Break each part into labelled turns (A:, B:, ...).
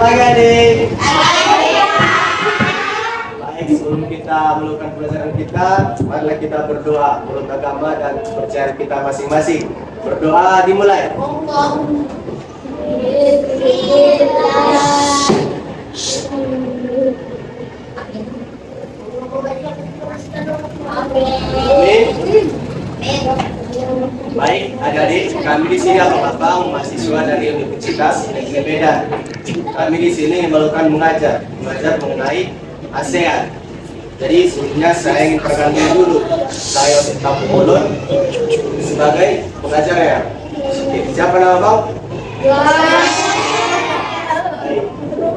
A: pagi adik. Baik, sebelum kita melakukan pelajaran kita, marilah kita berdoa menurut agama dan kepercayaan kita masing-masing. Berdoa dimulai. Amin. Baik, adik-adik, kami di sini abang-abang mahasiswa dari Universitas Negeri Medan. Kami di sini melakukan mengajar mengenai ASEAN. Jadi sebelumnya saya ingin perkenalkan dulu, saya Tamu Ulun sebagai pengajar ya. Oke, siapa nama bang?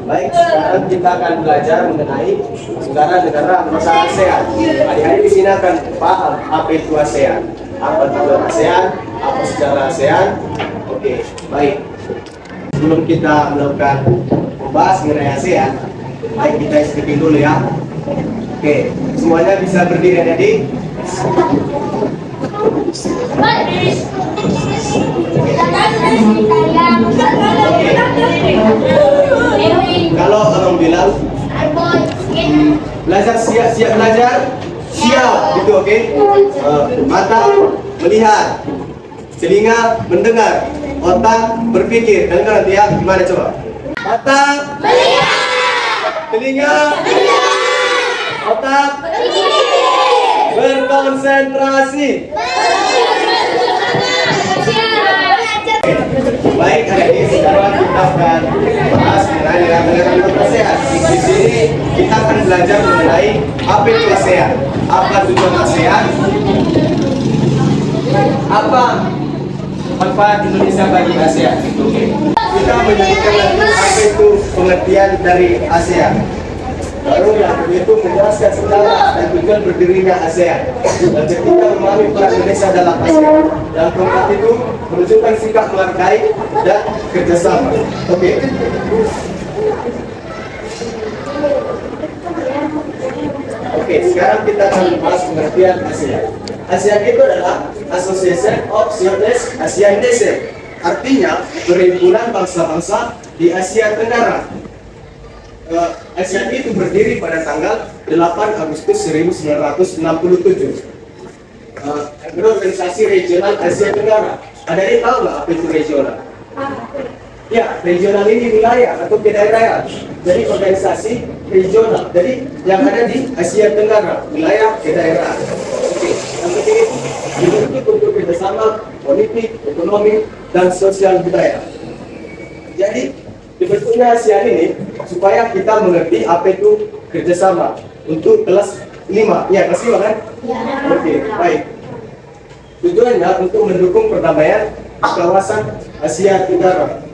A: Baik, sekarang kita akan belajar mengenai negara-negara anggota ASEAN. Adik-adik di sini akan paham apa itu ASEAN, apa tujuan ASEAN, apa sejarah ASEAN. Oke, baik. Sebelum kita melakukan membahas mengenai ASEAN, baik kita stripping dulu ya. Oke, semuanya bisa berdiri adik-adik. Kalau abang bilang belajar siap belajar, siap gitu, oke? Mata melihat, telinga mendengar, otak berpikir. Dan nanti ya gimana coba? Mata melihat, telinga mendengar, otak berkonsentrasi. Baik, hari ini sekarang kita akan bahas mengenai negara-negara ASEAN. Di sini kita akan belajar mengenai apa itu ASEAN, apa tujuan ASEAN, apa manfaat Indonesia bagi ASEAN. Kita menyebutkan lagi apa itu pengertian dari ASEAN. Baru yang itu menjelaskan sejarah dan tujuan berdirinya ASEAN. Dan ketiga memahami peran Indonesia dalam ASEAN. Yang keempat itu menunjukkan sikap menghargai dan kerjasama. Oke. Oke, sekarang kita akan membahas pengertian ASEAN. ASEAN itu adalah Association of Southeast Asian Nations. Artinya perhimpunan bangsa-bangsa di Asia Tenggara. ASEAN itu berdiri pada tanggal 8 Agustus 1967. Organisasi Regional Asia Tenggara. Ada yang tahu nggak apa itu regional? Ya, regional ini wilayah atau kedaerahan. Jadi organisasi regional. Jadi yang ada di Asia Tenggara, wilayah kedaerahan. Oke, yang ketiga dibentuk untuk kerjasama politik, ekonomi, dan sosial budaya. Jadi dibentuknya ASEAN ini supaya kita mengerti apa itu kerjasama untuk kelas 5. Ya, kelas 5 kan? Ya. Oke, baik. Tujuannya untuk mendukung perdamaian kawasan Asia Tenggara.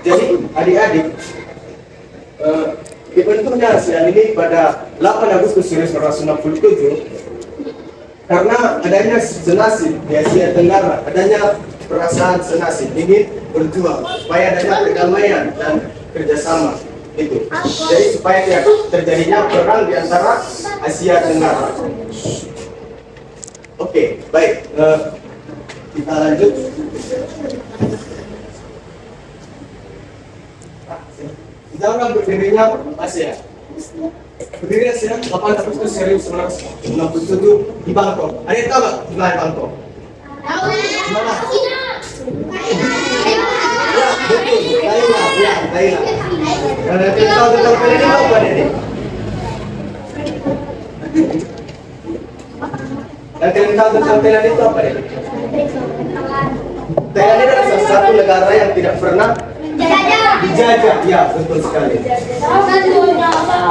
A: Jadi adik-adik, dibentuknya ASEAN ini pada 8 Agustus 1967 karena adanya senasib di Asia Tenggara, adanya perasaan senasib ingin berjuang supaya adanya perdamaian dan kerjasama itu. Jadi supaya tidak terjadinya perang di antara Asia Tenggara. Oke, baik. Kita lanjut. Sejarah berdirinya ASEAN. Berdiri ASEAN 8 Agustus 1967 di Bangkok. Ada yang tahu nggak di mana Bangkok? Tahu. Di mana? Ya, betul. Thailand. Ya, Thailand. Ada yang tahu tentang Thailand apa ini? Dan kalian tahu tentang Thailand itu apa ini? Thailand ini adalah salah satu negara yang tidak pernah dijajah. Ya, betul sekali.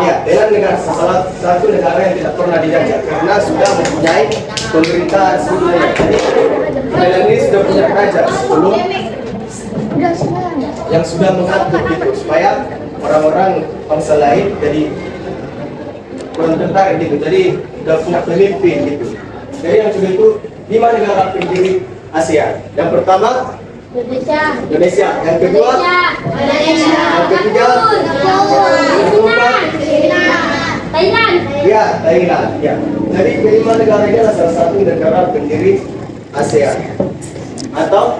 A: Ya, Thailand negara salah satu negara yang tidak pernah dijajah karena sudah mempunyai pemerintahan sebelumnya. Jadi Thailand ini sudah punya raja sebelum yang sudah mengatur gitu supaya orang-orang bangsa lain jadi kurang tertarik gitu. Jadi sudah punya pemimpin gitu. Jadi yang sudah itu 5 negara pendiri ASEAN. Yang pertama Indonesia. Yang kedua Malaysia. Yang ketiga yang keempat Thailand. Ya, Thailand. Ya. Jadi kelima negara ini adalah salah satu negara pendiri ASEAN atau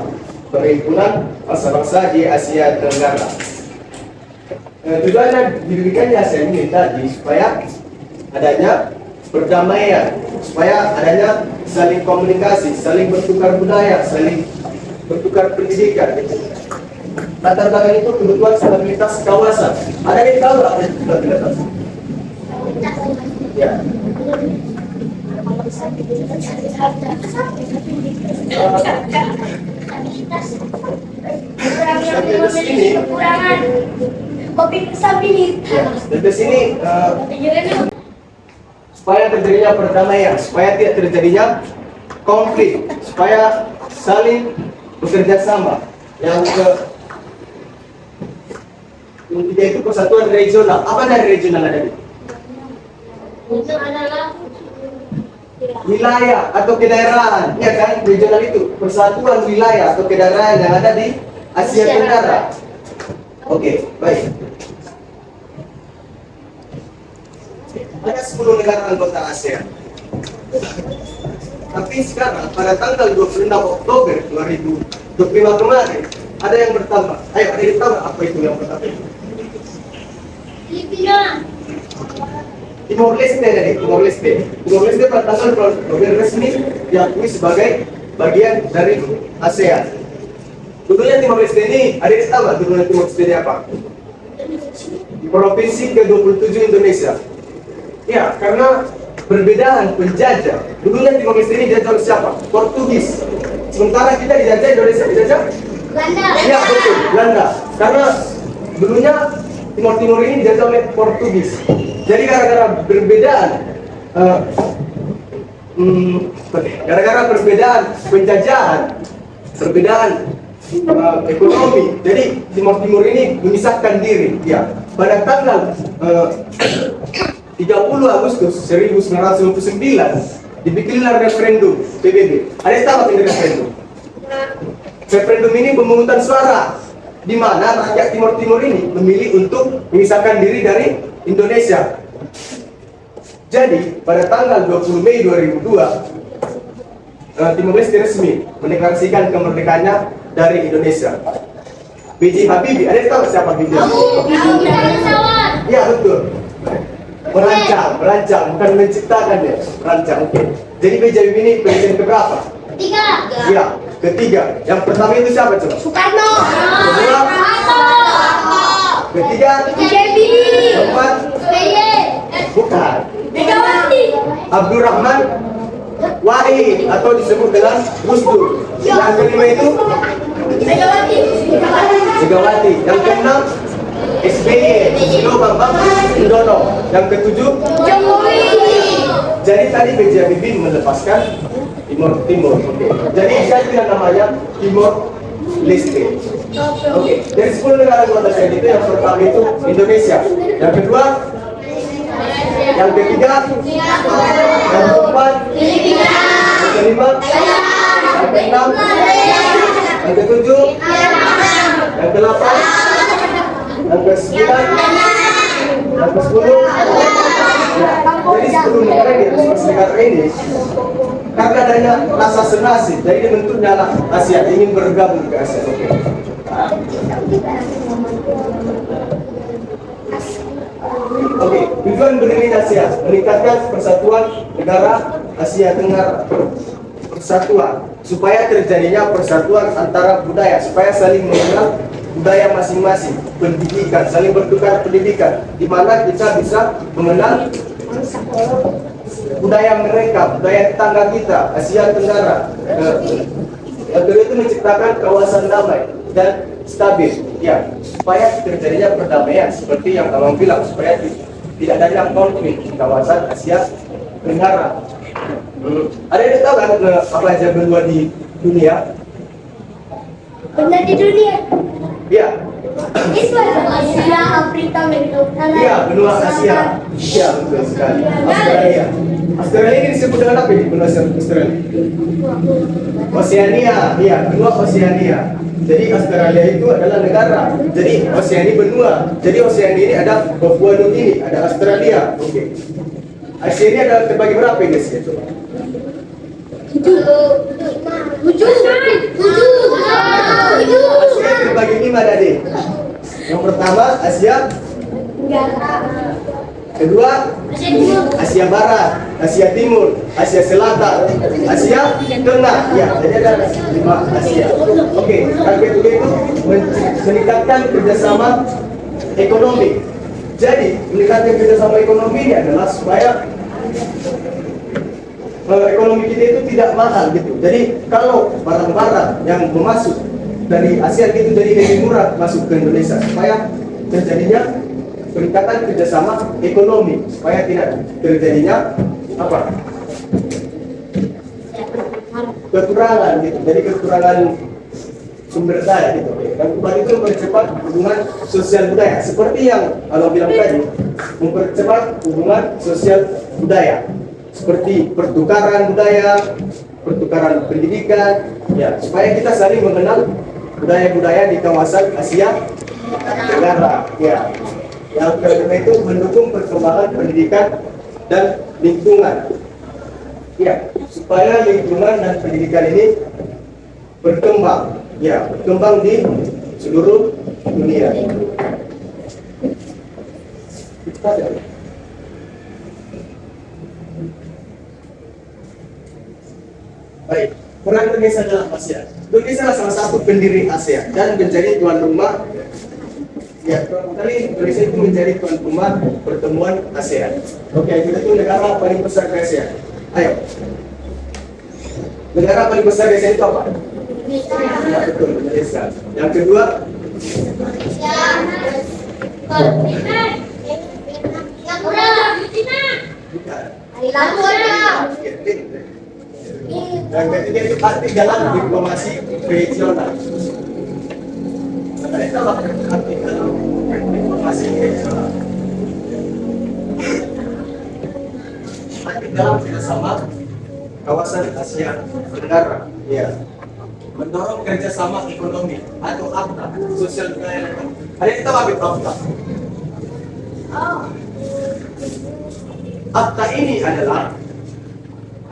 A: Perhimpunan Bangsa-Bangsa di Asia Tenggara. tujuannya didirikannya ASEAN ini tadi supaya adanya perdamaian, supaya adanya saling komunikasi, saling bertukar budaya, saling bertukar pendidikan. Latar belakang itu kebutuhan stabilitas kawasan. Ada yang tahu apa itu stabilitas? Ya. Stabilitas ini, dari sini supaya terjadinya perdamaian, supaya tidak terjadinya konflik, supaya saling bekerja sama. Yang ketiga itu persatuan regional. Apa dari regional ada?
B: Itu adalah
A: Wilayah atau kedaerahan, ya kan? Regional itu persatuan wilayah atau kedaerahan yang ada di Asia Tenggara. Oke, baik. Ada 10 negara anggota ASEAN. Tapi sekarang pada tanggal 26 Oktober 2025 kemarin ada yang bertambah. Ayo, ada yang bertambah. Apa itu yang bertambah?
B: Filipina.
A: Timor Leste dari Timor Leste. Timor Leste pada tanggal 26 Oktober resmi diakui sebagai bagian dari ASEAN. Dulunya Timor Leste ini ada yang tahu nggak dulunya Timor Leste ini apa? Provinsi ke-27 Indonesia. Ya, karena perbedaan penjajah. Dulunya Timor Leste ini dijajah oleh siapa? Portugis. Sementara kita dijajah Indonesia dijajah?
B: Belanda.
A: Ya, betul, Belanda. Karena dulunya Timur ini dijajah oleh Portugis. Jadi gara-gara perbedaan gara-gara perbedaan penjajahan, perbedaan ekonomi, jadi Timur ini memisahkan diri. Ya, pada tanggal 30 Agustus 1999 dibikinlah referendum PBB. Ada yang tahu apa ini referendum? Referendum ini pemungutan suara di mana rakyat Timur ini memilih untuk memisahkan diri dari Indonesia. Jadi pada tanggal 20 Mei 2002 Timor Leste resmi mendeklarasikan kemerdekaannya dari Indonesia. B.J. Habibie, ada yang tahu siapa B.J. Habibie? Ya, betul. Merancang, bukan menciptakan ya, merancang. Oke. Jadi B.J. Habibie ini presiden keberapa?
B: Ketiga.
A: Ya, ketiga. Yang pertama itu siapa coba?
B: Soekarno.
A: Kedua? Ketiga? Keempat? Bukan.
B: Megawati.
A: Abdurrahman Wahid atau disebut dengan Gus Dur. Yang kelima itu
B: Megawati.
A: Megawati. Yang keenam SBY, Susilo Bambang Yudhoyono. Yang ketujuh
B: Jokowi.
A: Jadi tadi B.J. Habibie melepaskan Timur. Oke. Jadi jadilah namanya Timor Leste. Oke. Dari 10 negara anggota ASEAN itu yang pertama itu Indonesia. Yang kedua, yang ketiga, yang keempat, yang kelima, yang keenam, yang ketujuh, yang kedelapan, yang kesembilan, yang kesepuluh. Jadi 10 negara ini, 11 negara ini, karena adanya rasa senasib, jadi dibentuknya ASEAN ingin bergabung ke ASEAN. Oke. Oke, tujuan berdirinya ASEAN meningkatkan persatuan negara Asia Tenggara, persatuan supaya terjadinya persatuan antara budaya, supaya saling mengenal budaya masing-masing, pendidikan, saling bertukar pendidikan, di mana kita bisa mengenal budaya mereka, budaya tetangga kita, Asia Tenggara. Yang kedua itu menciptakan kawasan damai dan stabil, ya, supaya terjadinya perdamaian seperti yang Abang bilang, supaya tidak adanya konflik di kawasan Asia Tenggara. Ada yang tahu kan apa aja benua di dunia?
B: Benua di dunia.
A: Ya.
B: Itu Asia, Afrika, Amerika.
A: Iya, benua Asia. Iya, betul sekali. Australia. Australia ini disebut dengan apa ini benua Australia? Oceania. Iya, benua Oceania. Jadi Australia itu adalah negara. Jadi Oceania benua. Jadi Oceania ini ada Papua Nugini, ada Australia. Oke. Asia ini ada terbagi berapa ini Asia? Coba.
B: 7.
A: Asia terbagi 5 tadi. Yang pertama Asia Kedua, Asia Barat, Asia Timur, Asia Selatan, Asia Tengah. Ya, jadi ada 5 Asia. Oke, yang kedua itu meningkatkan kerjasama ekonomi. Jadi, meningkatkan kerjasama ekonomi ini adalah supaya ekonomi kita itu tidak mahal gitu. Jadi, kalau barang-barang yang masuk dari Asia itu jadi lebih murah masuk ke Indonesia, supaya terjadinya peningkatan kerjasama ekonomi, supaya tidak terjadinya apa? Kekurangan gitu. Jadi kekurangan sumber daya gitu. Dan kembali itu mempercepat hubungan sosial budaya. Seperti yang kalau bilang tadi, mempercepat hubungan sosial budaya. Seperti pertukaran budaya, pertukaran pendidikan, ya supaya kita saling mengenal budaya-budaya di kawasan Asia Tenggara. Ya. Yang kedua itu mendukung perkembangan pendidikan dan lingkungan. Ya, supaya lingkungan dan pendidikan ini berkembang, ya, berkembang di seluruh dunia. Baik, peran Indonesia dalam ASEAN. Indonesia adalah salah satu pendiri ASEAN dan menjadi tuan rumah. Ya, kali Indonesia itu menjadi tuan rumah pertemuan ASEAN. Oke, kita itu negara paling besar di ASEAN. Ayo. Negara paling besar di ASEAN itu apa? Ya, betul, Indonesia. Yang kedua? Yang ketiga itu arti dalam diplomasi regional. Arti dalam diplomasi regional. Arti dalam kerjasama kawasan Asia Tenggara. Ya. Mendorong kerjasama ekonomi atau APTA, sosial budaya. Ada yang tahu apa itu APTA? APTA ini adalah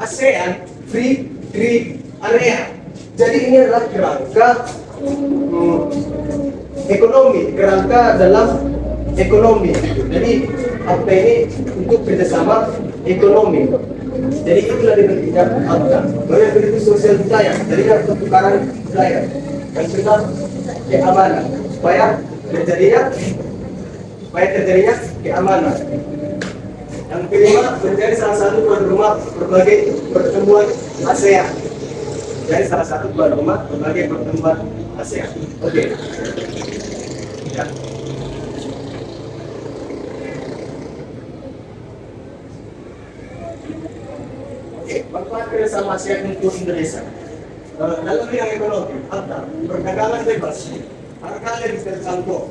A: ASEAN Free Trade Area. Jadi ini adalah kerangka ekonomi, kerangka dalam ekonomi. Jadi APTA ini untuk kerjasama ekonomi. Jadi itulah dibentukkan APTA. Lalu itu sosial budaya. Jadi ada pertukaran budaya. Yang kedua keamanan, supaya terjadinya keamanan. Yang kelima, menjadi salah satu tuan rumah berbagai pertemuan ASEAN. Jadi salah satu tuan rumah berbagai pertemuan ASEAN. Oke. Ya. Oke, manfaat kerjasama ASEAN untuk Indonesia. Dalam bidang ekonomi, perdagangan bebas, harga lebih terjangkau.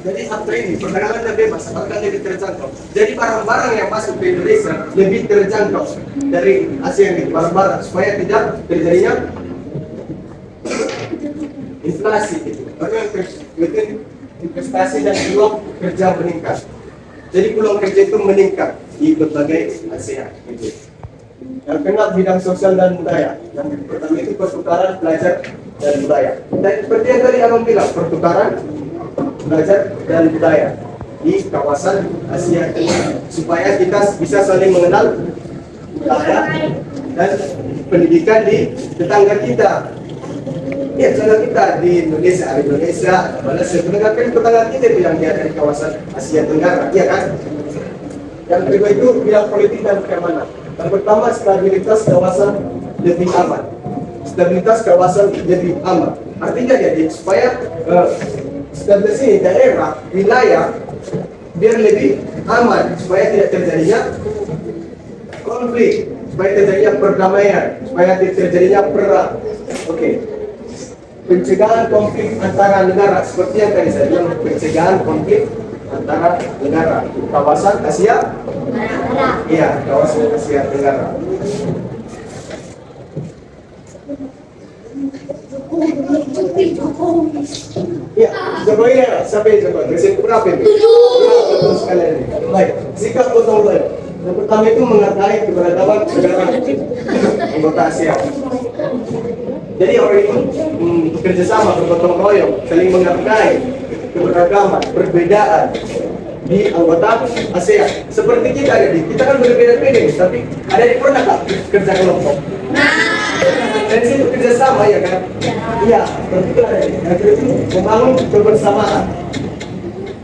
A: Jadi APTA ini perdagangan dan bebas, harga lebih terjangkau. Jadi barang-barang yang masuk ke Indonesia lebih terjangkau dari ASEAN itu, barang-barang, supaya tidak terjadinya inflasi gitu. Karena investasi dan peluang kerja meningkat. Jadi peluang kerja itu meningkat di berbagai ASEAN gitu. Yang kedua bidang sosial dan budaya. Yang pertama itu pertukaran pelajar dan budaya. Dan seperti yang tadi abang bilang, pertukaran belajar dan budaya di kawasan Asia Tenggara, supaya kita bisa saling mengenal budaya dan pendidikan di tetangga kita. Ya, tetangga kita di Indonesia, Malaysia, sebenarnya kan tetangga kita yang ada di kawasan Asia Tenggara, iya kan? Yang kedua itu bidang politik dan keamanan. Yang pertama, stabilitas kawasan lebih aman. Stabilitas kawasan lebih aman. Artinya jadi supaya stabilitas ini daerah, wilayah biar lebih aman, supaya tidak terjadinya konflik, supaya terjadinya perdamaian, supaya tidak terjadinya perang. Oke. Pencegahan konflik antara negara, seperti yang tadi saya bilang, pencegahan konflik antara negara, kawasan Asia. Iya, kawasan Asia Tenggara. Ya, Jokowi ya, sampai Jokowi. Presiden berapa ini? Betul sekali ini. Baik, sikap gotong royong. Yang pertama itu menghargai keberagaman negara anggota ASEAN. Jadi orang itu bekerja sama, bergotong royong, saling menghargai keberagaman, perbedaan di anggota ASEAN. Seperti kita adik, kita kan berbeda-beda nih, tapi ada yang pernah tak kerja kelompok? Dan itu kerjasama ya kan? Iya, berarti itu ada yang itu membangun kebersamaan.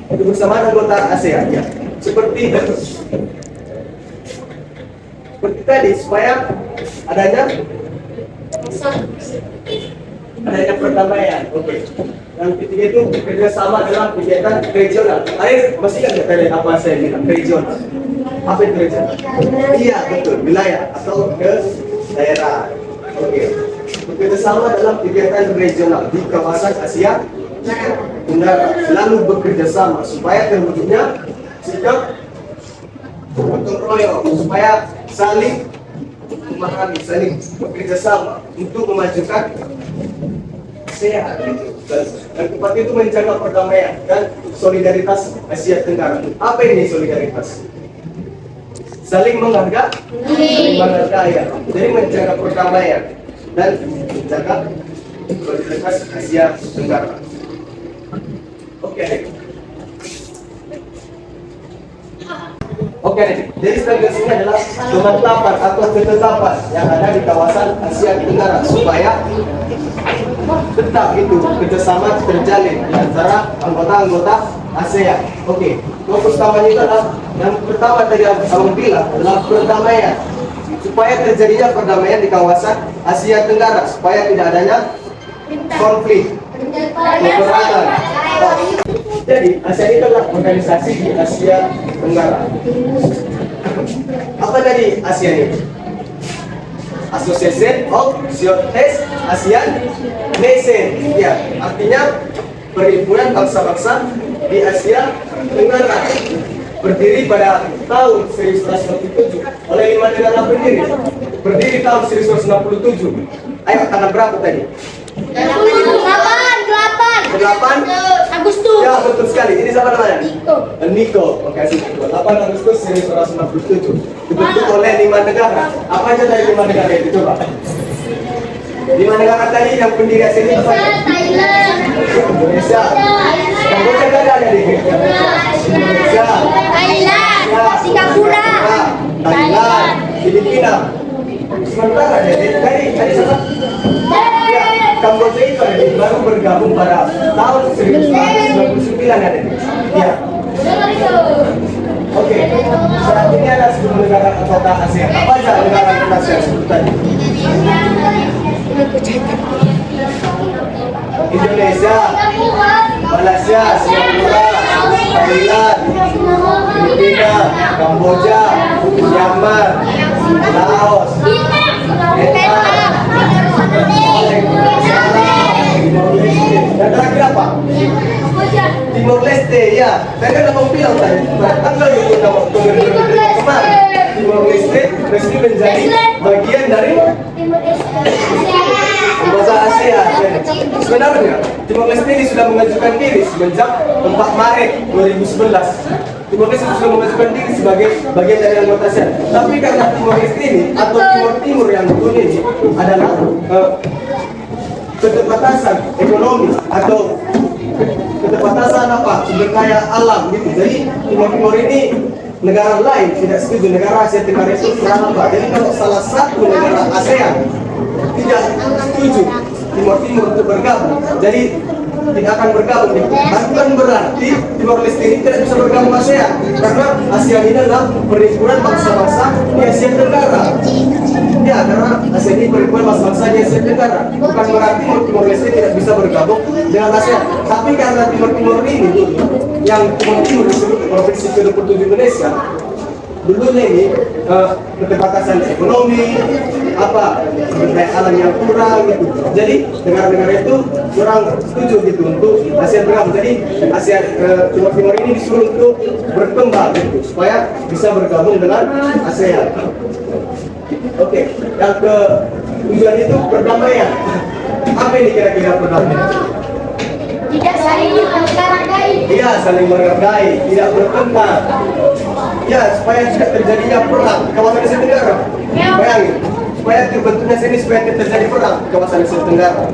A: Kebersamaan anggota ASEAN ya. Seperti tadi supaya adanya perdamaian. Oke. Yang ketiga itu kerjasama dalam kegiatan regional. Ayo masih ingat tadi apa saya bilang regional? Apa itu regional? Iya betul, wilayah atau ke daerah. Oke. Bekerjasama dalam kegiatan regional di kawasan Asia Tenggara, selalu bekerja sama supaya terwujudnya sikap gotong royong, supaya saling memahami, saling bekerja sama untuk memajukan ASEAN. Dan tempat itu menjaga perdamaian dan solidaritas Asia Tenggara. Apa ini solidaritas? Saling menghargai, ya. Jadi menjaga perdamaian dan menjaga solidaritas Asia Tenggara. Oke, jadi strategi adalah kemantapan atau ketetapan yang ada di kawasan Asia Tenggara supaya tetap itu kerjasama terjalin di antara anggota-anggota ASEAN. Oke, fokus utamanya itu adalah yang pertama tadi Abang bilang adalah perdamaian, supaya terjadinya perdamaian di kawasan Asia Tenggara, supaya tidak adanya konflik, peperangan. Jadi ASEAN itu adalah organisasi di Asia Tenggara. Apa tadi ASEAN itu? Association of Southeast Asian Nation. Ya, artinya perhimpunan bangsa-bangsa di Asia Tenggara. Berdiri pada tahun 1967 oleh 5 negara pendiri. Berdiri tahun 1967. Ayo, tanggal berapa tadi? 8
B: Agustus.
A: Ya, betul sekali. Ini siapa namanya?
B: Niko.
A: Niko. Oke, 8 Agustus 1967. Dibentuk oleh 5 negara. Apa aja dari 5 negara itu? Coba. 5 negara tadi yang pendiri ASEAN itu apa?
B: Thailand.
A: Indonesia. Kamboja kan ada di Indonesia.
B: Thailand. Singapura.
A: Thailand. Filipina. Sementara tadi siapa? Ya, Kamboja itu baru bergabung pada tahun 1999 ada. Ya. Oke. Saat ini ada 10 negara anggota ASEAN. Apa aja negara anggota ASEAN sebut tadi? Indonesia, Malaysia, Singapura, Thailand, Filipina, Kamboja, Myanmar, Laos, Vietnam, Timor Leste. Dan terakhir apa? Timor Leste, ya. Saya kan mau bilang tadi, tanggal itu nama kemarin. Timor Leste resmi menjadi bagian dari anggota ASEAN. Sebenarnya Timor Leste ini sudah mengajukan diri semenjak 4 Maret 2011. Timor Leste sudah mengajukan diri sebagai bagian dari anggota ASEAN. Tapi karena Timor Leste ini atau Timur yang dulu ini adalah keterbatasan ekonomi atau keterbatasan sumber daya alam gitu. Jadi Timor ini negara lain tidak setuju, negara Asia Tenggara itu merambah. Jadi kalau salah satu negara ASEAN tidak setuju Timur untuk bergabung, jadi tidak akan bergabung. Bukan berarti Timor Leste ini tidak bisa bergabung ASEAN, karena ASEAN ini adalah perhimpunan bangsa-bangsa di Asia Tenggara. Ya, karena ASEAN ini perhimpunan bangsa-bangsa di Asia Tenggara. Bukan berarti Timor Leste tidak bisa bergabung dengan ASEAN. Tapi karena Timur ini dulu, yang Timur disebut Provinsi ke-27 Indonesia, dulunya ini keterbatasan ekonomi, sumber daya alam yang kurang gitu. Jadi negara-negara itu kurang setuju gitu untuk ASEAN bergabung. Jadi ASEAN Timur ini disuruh untuk berkembang gitu, supaya bisa bergabung dengan ASEAN. Oke, yang ke tujuan itu perdamaian. Apa ini kira-kira perdamaian?
B: Tidak saling menghargai.
A: Iya, saling menghargai, tidak bertengkar. Ya, supaya tidak terjadinya perang di kawasan Asia Tenggara. Bayangin, supaya terbentuknya sini supaya tidak terjadi perang di kawasan Asia Tenggara.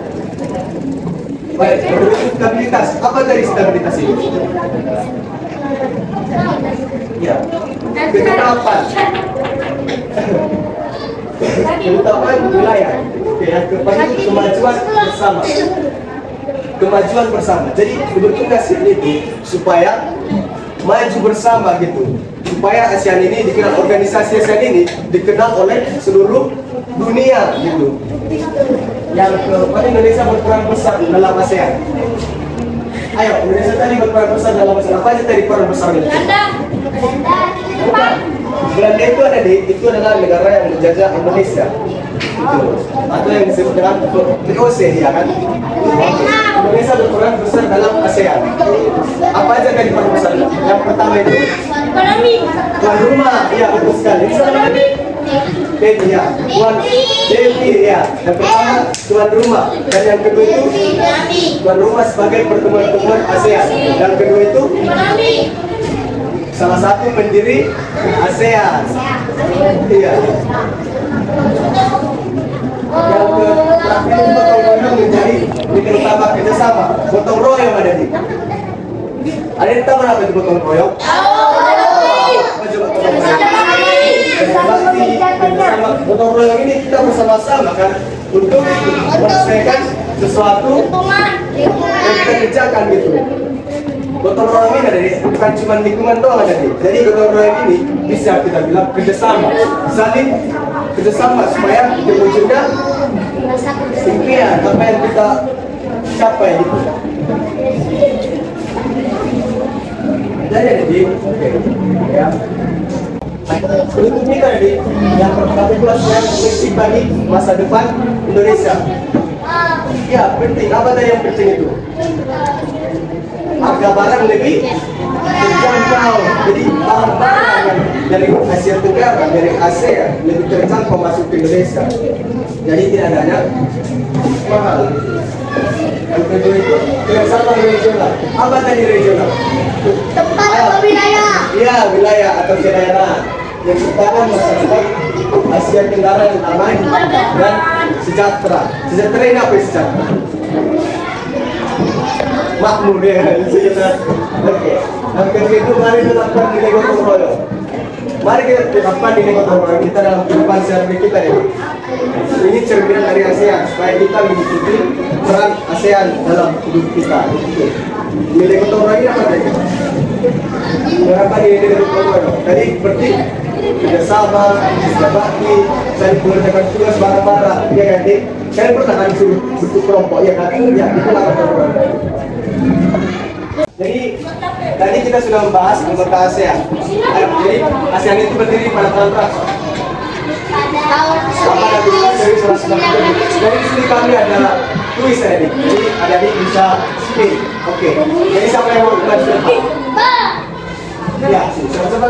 A: Baik, berikut stabilitas. Apa dari stabilitas ini? Ya, ketetapan. Ketetapan wilayah. Oke, yang keempat itu kemajuan bersama. Kemajuan bersama. Jadi bertugas itu supaya maju bersama gitu. Supaya ASEAN ini dikenal, organisasi ASEAN ini dikenal oleh seluruh dunia gitu. Yang keempat, Indonesia berperan besar dalam ASEAN. Ayo, Indonesia tadi berperan besar dalam ASEAN. Apa aja tadi peran besarnya? Bukan. Belanda itu ada itu adalah negara yang menjajah Indonesia. Itu. Atau yang disebut dengan VOC, ya kan? Indonesia berperan besar dalam ASEAN. Apa aja tadi peran besarnya? Yang pertama itu
B: Ekonomi.
A: tuan rumah, iya betul sekali. Bisa namanya? Devi, ya. Devi, ya. Yang pertama tuan rumah, dan yang kedua itu tuan rumah sebagai pertemuan-pertemuan ASEAN. Yang kedua itu salah satu pendiri ASEAN. Iya. Yang terakhir itu gotong royong menjadi titik utama kerjasama. Gotong royong ada di. Ada yang tahu apa itu gotong royong? Apa coba gotong royong? Bakti bersama. Gotong royong ini kita bersama-sama kan untuk menyelesaikan sesuatu yang kita kerjakan gitu. Gotong royong ini ada di, bukan cuma lingkungan doang ada di. Jadi gotong royong ini bisa kita bilang kerjasama, saling kerjasama supaya terwujudnya impian apa yang kita capai gitu. Jadi ada di, oke, ya. Untuk kita di yang pertama itu yang prinsip bagi masa depan Indonesia. Ya penting. Apa tadi yang penting itu? Harga barang lebih terjangkau. Jadi barang-barang yang dari Asia Tenggara, dari ASEAN lebih terjangkau masuk ke Indonesia. Jadi tidak ada mahal. Yang kedua itu kerjasama regional. Apa tadi regional?
B: Tempat atau wilayah.
A: Iya, wilayah atau daerah yang pertama masyarakat Asia Tenggara yang aman dan sejahtera. Sejahtera ini apa sejahtera? Makmur ya, sejahtera. Oke. Yang kedua itu mari tetapkan nilai gotong royong. Mari kita tetapkan nilai gotong royong kita dalam kehidupan sehari-hari kita ya. Ini cerminan dari ASEAN supaya kita mengikuti peran ASEAN dalam hidup kita. Nilai gotong royong ini apa tadi? Berapa nilai gotong royong? Tadi berarti kerjasama, bakti, saling mengerjakan tugas bareng-bareng, ya kan? Kalian pernah kan disuruh bentuk kelompok, ya kan? Ya, itu lah gotong royong. Jadi tadi kita sudah membahas anggota ASEAN. Jadi ASEAN itu berdiri pada tahun berapa? Sama dari 1990. Dari sini kami ada kuis tadi. Jadi ada di bisa speak. Oke. Jadi siapa yang mau belajar? Ya, sama-sama.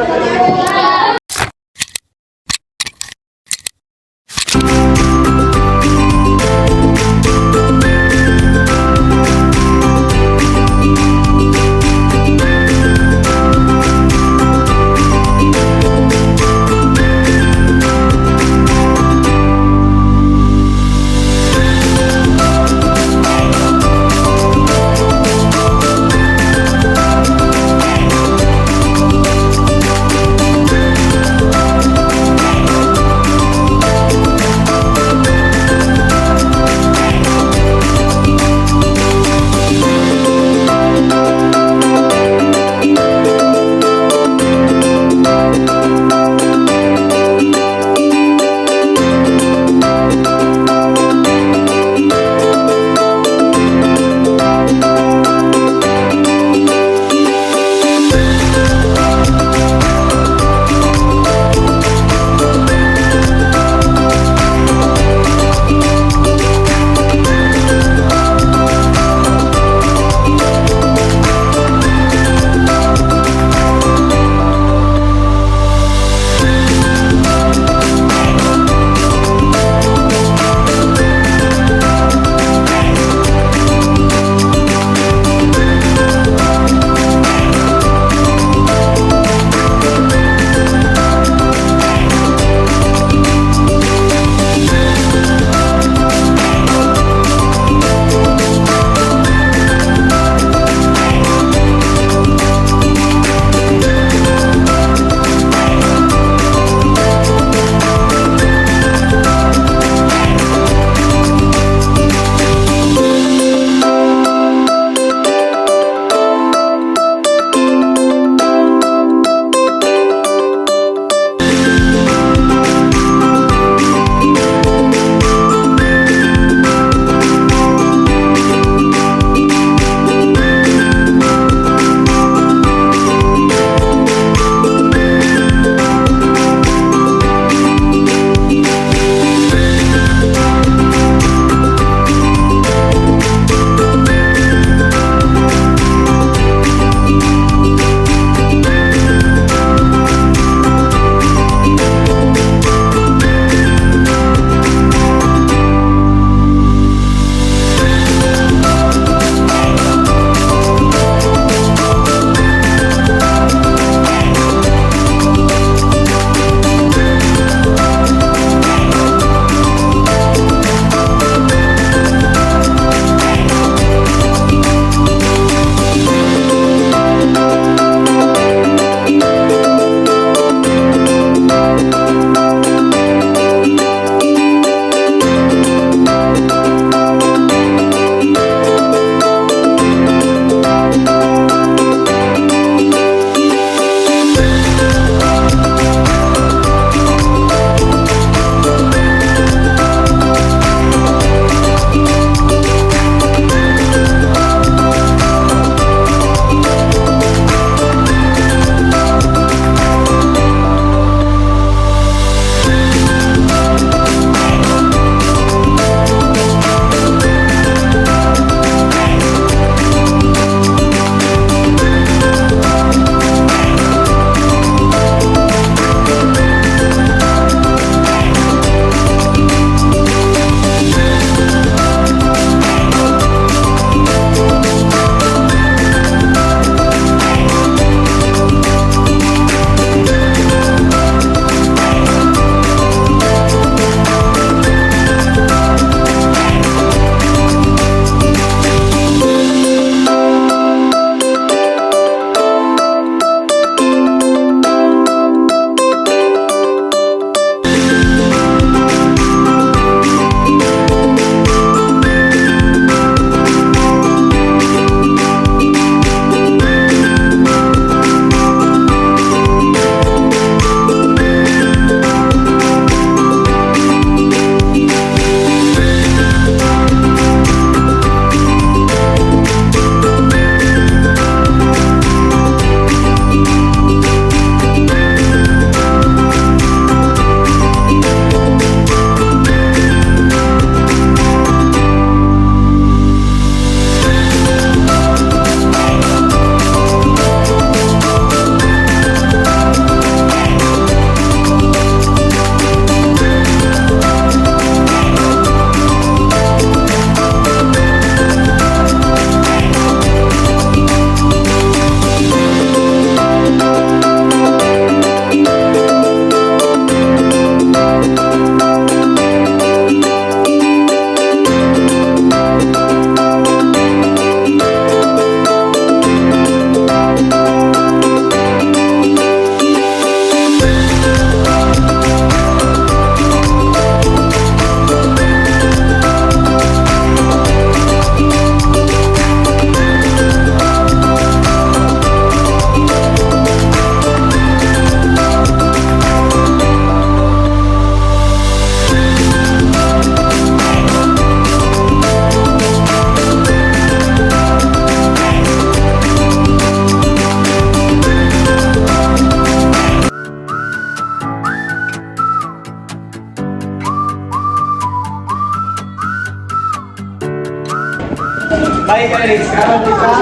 A: Nadine, sekarang kita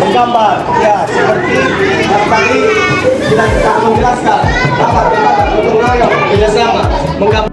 A: menggambar. Ya, seperti yang tadi kita menjelaskan. Gambar, untuk ngayong kerjasama menggambar.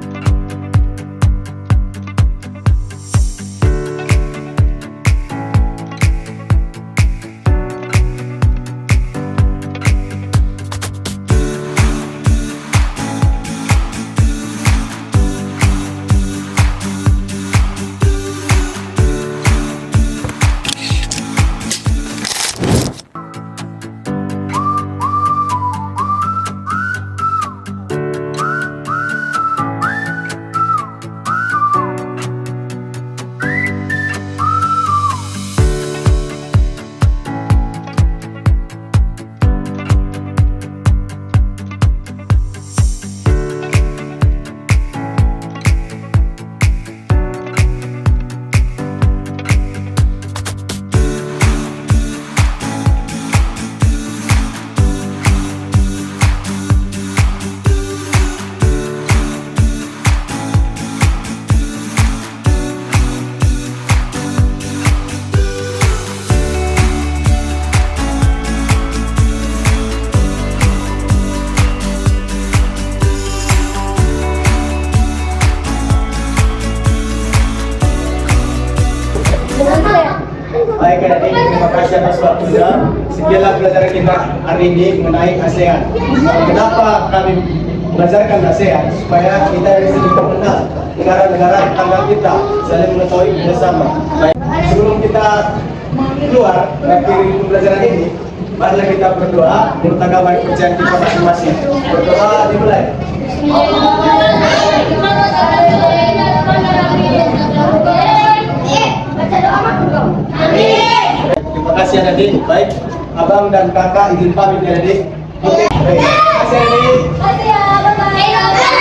A: Baik adik, terima kasih atas waktunya. Sekianlah pelajaran kita hari ini mengenai ASEAN. Kenapa kami belajarkan ASEAN? Supaya kita bisa mengenal negara-negara tetangga kita, saling mengetahui bersama. Baik, sebelum kita keluar mengakhiri pelajaran ini, marilah kita berdoa menutupkan pekerjaan kita masing-masing. Berdoa dimulai. Terima kasih adik. Baik, abang dan kakak izin pamit ya adik. Oke, baik. Terima kasih adik.
B: Terima kasih ya, bye-bye.